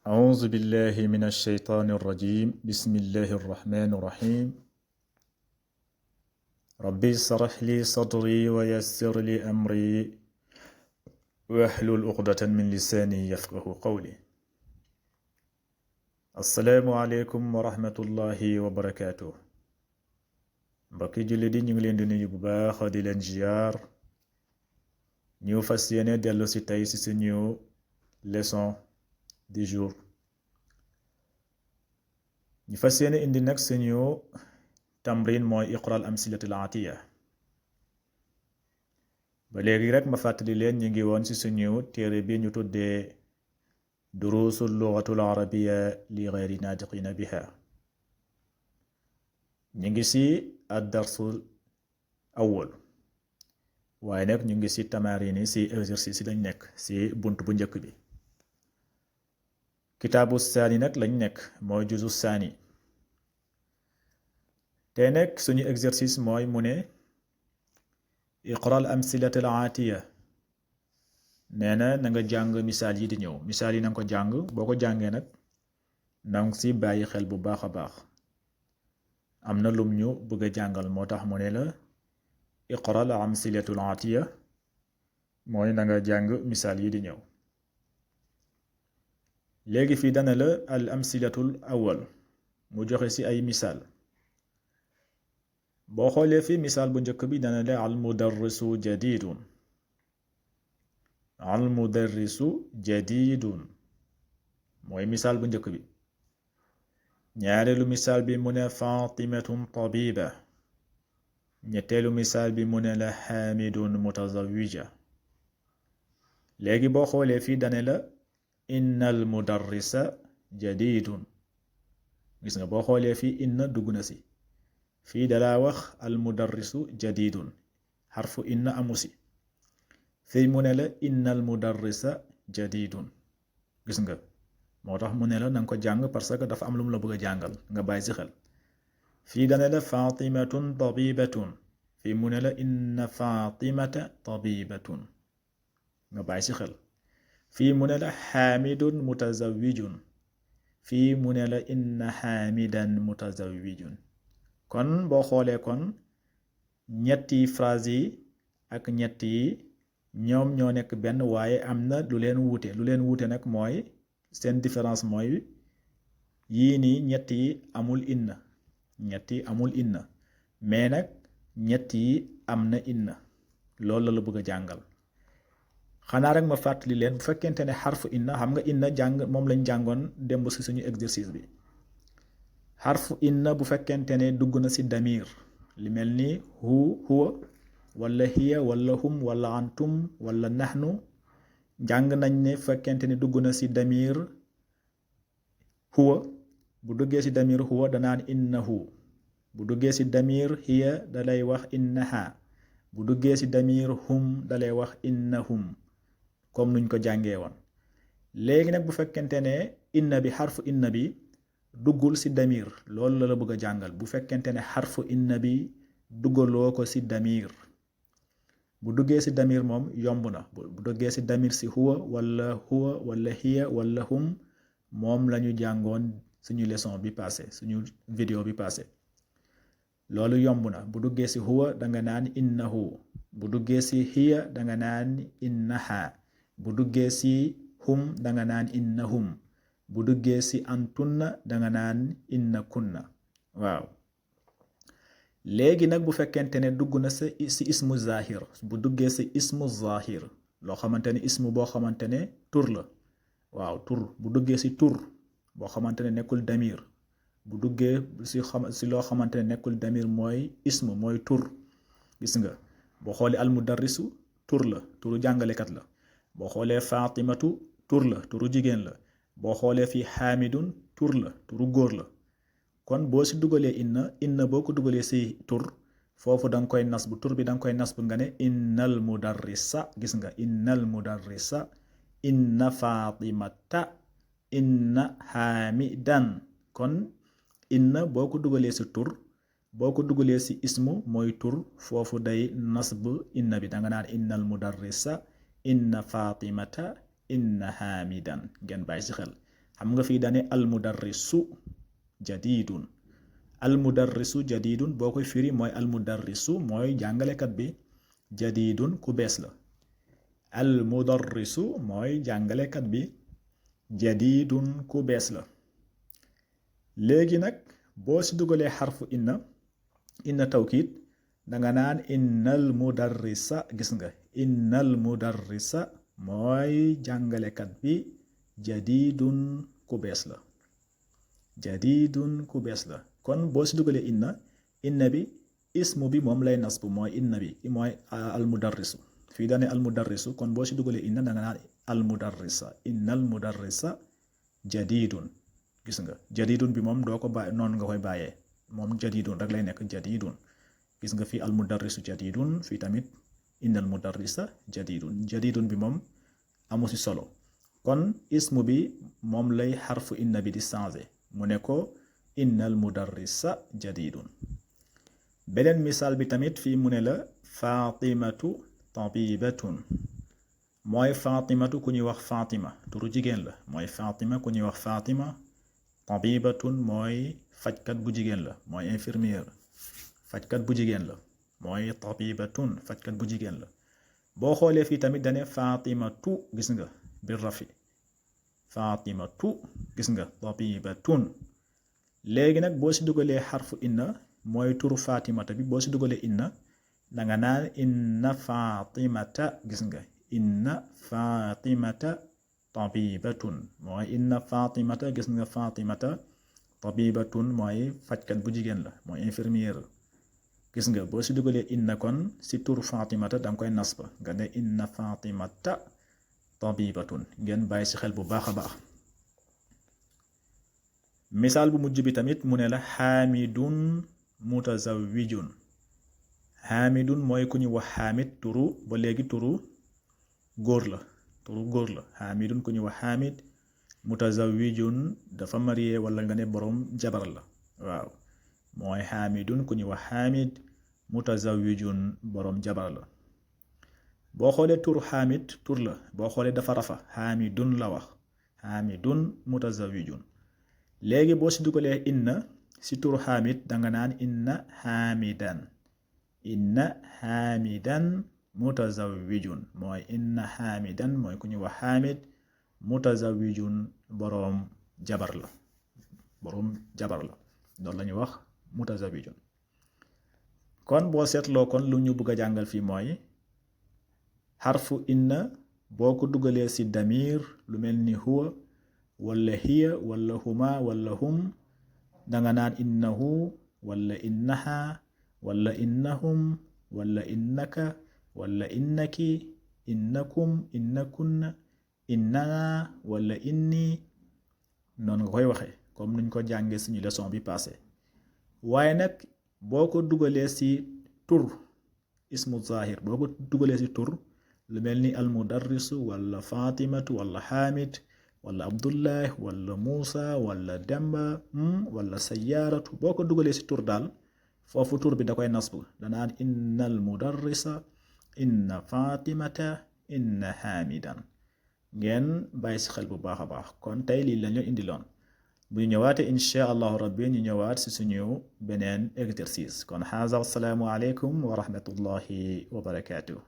أعوذ بالله من الشيطان الرجيم بسم الله الرحمن الرحيم ربي اشرح لي صدري ويسر لي أمري واحلل عقدة من لساني يفقه قولي السلام عليكم ورحمة الله وبركاته mbokki julli di ñu ngi leen di nuyu bu baax di leen ziar ñu fas yéene dellu si tey si suñu leçon du jour ñu fas yéene indi nag suñu tamrin mooy iqra al amsilati al atiya ba léegi rek ma fàttali leen ñu ngi woon ci suñu téere bi ñu tuddee durusul lughatul arabiyya li ghayri natiqina biha ñu ngi ci ad-darsul awwal waaye nag ñu ngi ci tamarini ci exercice lañ nekk ci bunt bu njëkk bi kitaabu saani nag lañ nekk mooy juzu saani te nekk suñu exercice mooy mu ne iqra al amsilata al aatiya nee na nga jàng misaal yi di ñëw misaal yi na nga ko jàng boo ko jàngee nag na nga ci bàyyi xel bu baax a baax am na lum ñu bëgg a jàngal moo tax mu ne la iqra al amsilatu al aatiya mooy na nga jàng misaal yi di ñëw léegi fii dana la al amsilatul awwal mu joxe ci ay misaal boo xoolee fii misaal bu njëkk bi dana la al mudarrisu jadidun al mudarrisu jadidun mooy misaal bu njëkk bi ñaareelu misaal bi mu ne fatimatun tabiba ñetteelu misaal bi mu ne la xaamidun mutazawija léegi boo xoolee fii dana la innal mudarrisa jadidun gis nga boo xoolee fii inna dugg na si fii dalaa wax al mudarrisu jadidun xarfu inna amu si fii mu ne la innal mudarrisa jadidun gis nga moo tax mu ne la nanga ko jàng parce que dafa am lu mu la bëgg a jàngal nga bàyyi si xel fii dane la fatimatun tabibatun fii mu ne la inna fatimata tabibatun nga bàyyi si xel fii mu ne la xaamidun mutazawijun fii mu ne la inna xaamidan mutazawijun kon boo xoolee kon ñetti phrase yi ak ñett yi ñoom ñoo nekk benn waaye am na lu leen wuute nag mooy seen différence mooy yii nii ñett yi amul inna mais nag ñett yi am na inna loolu la bëgg a jàngal xanaa rek ma fàttali leen bu fekkente ne xarfu inna xam nga inna jàng moom lañ jàngoon démb ci suñu exercice bi xarfu inna bu fekkente ne dugg na ci damir li mel ni huwa wala hiya wala hum wala antum wala nahnu jàng nañ ne fekkente ne dugg na ci damir huwa bu duggee ci damir huwa danaan innahu bu duggee ci damir hiya dalay wax innaha bu duggee ci damir hum dalay wax innahum comme nuñ ko jàngee woon léegi nag bu fekkente ne inna bi xarfu inna bi duggul ci damir loolu la bëgg a jàngal bu fekkente ne xarfu inna bi duggaloo ko ci damir bu duggee ci damir moom yomb na bu duggee ci damir ci huwa wala hiya wala hum moom lañu jàngoon suñu leçon bi passé suñu vidéo bi passé loolu yomb na bu duggee ci huwa danga naan innahu bu duggee ci hiya danga naan innaha bu duggee ci hum danga naan innahum bu duggee ci antunna danga naan innakunna waaw léegi nag bu fekkente ne dugg na ci ismu zahir bu duggee ci ismu zahir loo xamante ne ismu boo xamante ne tur la waaw tur bu duggee ci tur boo xamante ne nekkul damir bu duggee ci loo xamante ne nekkul damir mooy ismu mooy tur gis nga boo xoolee al mudarrisu tur la turu jàngalekat la boo xoolee fatimatu tur la turu jigéen la boo xoolee fii xaamidun tur la turu góor la kon boo ci dugalee inna boo ko dugalee ci tur foofu da nga koy nasb tur bi da nga koy nasb nga ne innal mudarrisa gis nga innal mudarrisa inna fatimata inna xaamidan kon inna boo ko dugalee ci tur boo ko dugalee ci ismu mooy tur foofu day nasb inna bi danga naan innal mudarrisa inna fatimata inna hamidan ngeen bàyyi ci xel xam nga fii dane almudarrisu jadidun almudarrisu jadidun boo koy firi mooy almudarrisu mooy jàngalekat bi jadidun ku bees la almudarrisu mooy jàngalekat bi jadidun ku bees la léegi nag boo ci dugalee xarfu inna tawkiid danga naan innal mudarrisa gis nga innal mudarrisa mooy jàngalekat bi jadidun ku bees la jadidun ku bees la kon boo ci dugalee inna bi ismu bi moom lay nasbu mooy inna bi mooy almudarrisu fii daane almudarrisu kon boo ci dugalee inna danga naan almudarrisa innal mudarrisa jadidun gis nga jadidun bi moom doo ko bàyyi noonu nga koy bàyyee moom jadidun rek lay nekk jadidun gis nga fii almudarrisu jadidun fii tamit innal mudarrisa jadidun bi moom amu ci solo kon ismu bi moom lay xarfu inna bi di changé mu ne ko innal mudarrisa jadidun beneen misaal bi tamit fii mu ne la fatimatu tabibatun mooy fatimatu ku ñuy wax fatima turu jigéen la mooy fatima ku ñuy wax fatima tabibatun mooy fajkat bu jigéen la mooy infirmière fajkat bu jigéen la mooy tabibatun fajkat bu jigéen la boo xoolee fii tamit dane fatimatu gis nga bir rafi fatimatu gis nga tabibatun léegi nag boo ci dugalee xarfu inna mooy turu fatimata bi boo ci dugalee inna danga naan inna fatimata gis nga inna fatimata tabibatun mooy inna fatimata gis nga fatimata tabibatun mooy fajkat bu jigéen la mooy infirmière gis nga boo ci dugalee inna kon ci turu fatimata danga koy nasba nga ne inna fatimata tabibatun ngeen bàyyi ci xel bu baax a baax misaal bu mujj bi tamit mu ne la xaamidun mutazawwijun xaamidun mooy ku ñu wax xaamid turu ba léegi turu góor la xaamidun ku ñu wax xaamid mutazawwijun dafa marié wala nga ne boroom jabar la waaw mooy xaamidun ku ñu wax xaamid mutazawwijun boroom jabar la boo xoolee turu xaamid tur la boo xoolee dafa rafa xaamidun la wax xaamidun mutazawwijun léegi boo ci dugalee inna ci turu xaamid danga naan inna xaamidan mutazawwijun mooy inna xaamidan mooy ku ñu wax xaamid mutazawwijun boroom jabar la loolu la ñuy wax mutazawwijun kon boo seetloo kon lu ñu bëgg a jàngal fii mooy xarfu inna boo ko dugalee ci damir lu mel ni huwa wala hiya wala huma wala hum danga naan innahu wala innaha wala innahum wala innaka wala innaki innakum innakunna innana wala inni noonu nga koy waxee comme nuñ ko jàngee suñu leçon bi passé waaye nag boo ko dugalee ci tur ismu zahir boo ko dugalee ci tur lu mel ni almudarrisu wala fatimatu wala xaamid wala abdullah wala muusa wala demba wala sayyaratu boo ko dugalee ci tur daal foofu tur bi da koy nasbu danaan inna almudarrisa inna fatimata inna xaamidan ngeen bàyyi ci xel bu baax a baax kon tey lii lañu indiloon bu ñu ñëwaate insha allahu rabbi ñu ñëwaat ci suñu beneen exercice kon xaaza assalaamu aleykum wa rahmatullahi wa barakatuh